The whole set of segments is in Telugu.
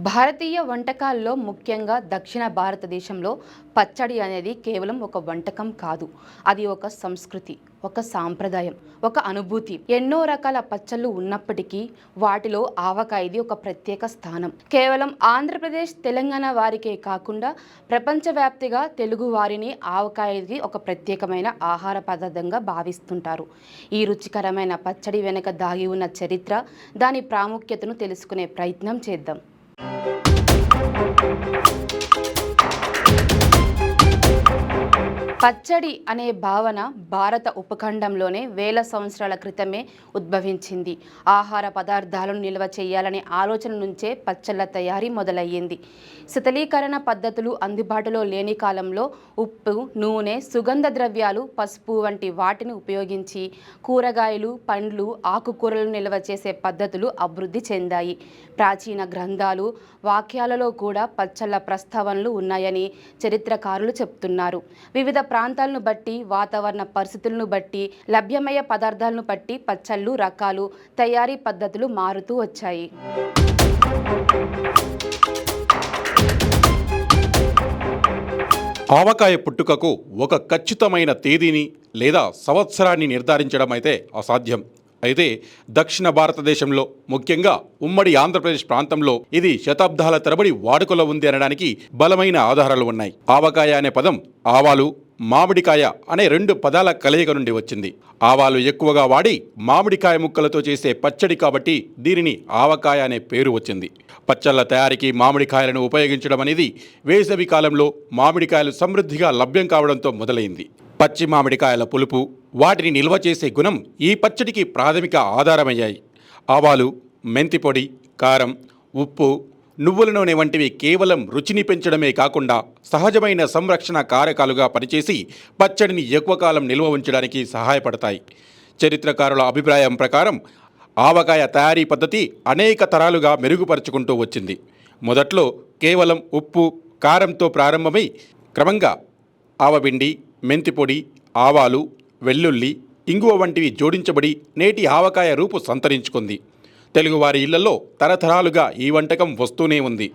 భారతీయ వంటకాల్లో ముఖ్యంగా దక్షిణ భారతదేశంలో పచ్చడి అనేది కేవలం ఒక వంటకం కాదు. అది ఒక సంస్కృతి, ఒక సాంప్రదాయం, ఒక అనుభూతి. ఎన్నో రకాల పచ్చళ్ళు ఉన్నప్పటికీ వాటిలో ఆవకాయది ఒక ప్రత్యేక స్థానం. కేవలం ఆంధ్రప్రదేశ్, తెలంగాణ వారికే కాకుండా ప్రపంచవ్యాప్తిగా తెలుగు వారిని ఆవకాయది ఒక ప్రత్యేకమైన ఆహార పదార్థంగా భావిస్తుంటారు. ఈ రుచికరమైన పచ్చడి వెనుక దాగి ఉన్న చరిత్ర, దాని ప్రాముఖ్యతను తెలుసుకునే ప్రయత్నం చేద్దాం. పచ్చడి అనే భావన భారత ఉపఖండంలోనే వేల సంవత్సరాల క్రితమే ఉద్భవించింది. ఆహార పదార్థాలను నిల్వ చేయాలనే ఆలోచన నుంచే పచ్చళ్ళ తయారీ మొదలయ్యింది. శీతలీకరణ పద్ధతులు అందుబాటులో లేని కాలంలో ఉప్పు, నూనె, సుగంధ ద్రవ్యాలు, పసుపు వంటి వాటిని ఉపయోగించి కూరగాయలు, పండ్లు, ఆకుకూరలను నిల్వ చేసే పద్ధతులు అభివృద్ధి చెందాయి. ప్రాచీన గ్రంథాలు, వాక్యాలలో కూడా పచ్చళ్ళ ప్రస్తావనలు ఉన్నాయని చరిత్రకారులు చెప్తున్నారు. వివిధ ప్రాంతాలను బట్టి, వాతావరణ పరిస్థితులను బట్టి, లభ్యమయ్యే పదార్థాలను బట్టి పచ్చళ్ళు రకాలు, తయారీ పద్ధతులు మారుతూ వచ్చాయి. ఆవకాయ పుట్టుకకు ఒక ఖచ్చితమైన తేదీని లేదా సంవత్సరాన్ని నిర్ధారించడం అయితే అసాధ్యం. అయితే దక్షిణ భారతదేశంలో, ముఖ్యంగా ఉమ్మడి ఆంధ్రప్రదేశ్ ప్రాంతంలో ఇది శతాబ్దాల తరబడి వాడుకలో ఉంది అనడానికి బలమైన ఆధారాలు ఉన్నాయి. ఆవకాయ అనే పదం ఆవాలు, మామిడికాయ అనే రెండు పదాల కలయిక నుండి వచ్చింది. ఆవాలు ఎక్కువగా వాడి మామిడికాయ ముక్కలతో చేసే పచ్చడి కాబట్టి దీనిని ఆవకాయ అనే పేరు వచ్చింది. పచ్చళ్ళ తయారీకి మామిడికాయలను ఉపయోగించడం అనేది వేసవి కాలంలో మామిడికాయలు సమృద్ధిగా లభ్యం కావడంతో మొదలైంది. పచ్చి మామిడికాయల పులుపు, వాటిని నిల్వ చేసే గుణం ఈ పచ్చడికి ప్రాథమిక ఆధారమయ్యాయి. ఆవాలు, మెంతిపొడి, కారం, ఉప్పు, నువ్వుల నూనె వంటివి కేవలం రుచిని పెంచడమే కాకుండా సహజమైన సంరక్షణ కారకాలుగా పనిచేసి పచ్చడిని ఎక్కువ కాలం నిల్వ ఉంచడానికి సహాయపడతాయి. చరిత్రకారుల అభిప్రాయం ప్రకారం ఆవకాయ తయారీ పద్ధతి అనేక తరాలుగా మెరుగుపరుచుకుంటూ వచ్చింది. మొదట్లో కేవలం ఉప్పు, కారంతో ప్రారంభమై క్రమంగా ఆవపిండి, మెంతిపొడి, ఆవాలు, వెల్లుల్లి, ఇంగువ వంటివి జోడించబడి నేటి ఆవకాయ రూపు సంతరించుకుంది. తెలుగువారి ఇళ్లలో తరతరాలుగా ఈ వంటకం వస్తూనే ఉంది.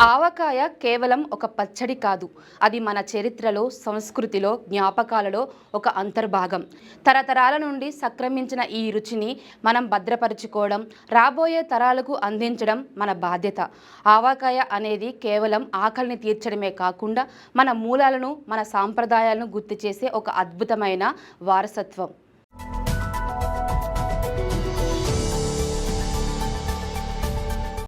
ఆవకాయ కేవలం ఒక పచ్చడి కాదు, అది మన చరిత్రలో, సంస్కృతిలో, జ్ఞాపకాలలో ఒక అంతర్భాగం. తరతరాల నుండి సంక్రమించిన ఈ రుచిని మనం భద్రపరచుకోవడం, రాబోయే తరాలకు అందించడం మన బాధ్యత. ఆవకాయ అనేది కేవలం ఆకలిని తీర్చడమే కాకుండా మన మూలాలను, మన సాంప్రదాయాలను గుర్తు చేసే ఒక అద్భుతమైన వారసత్వం.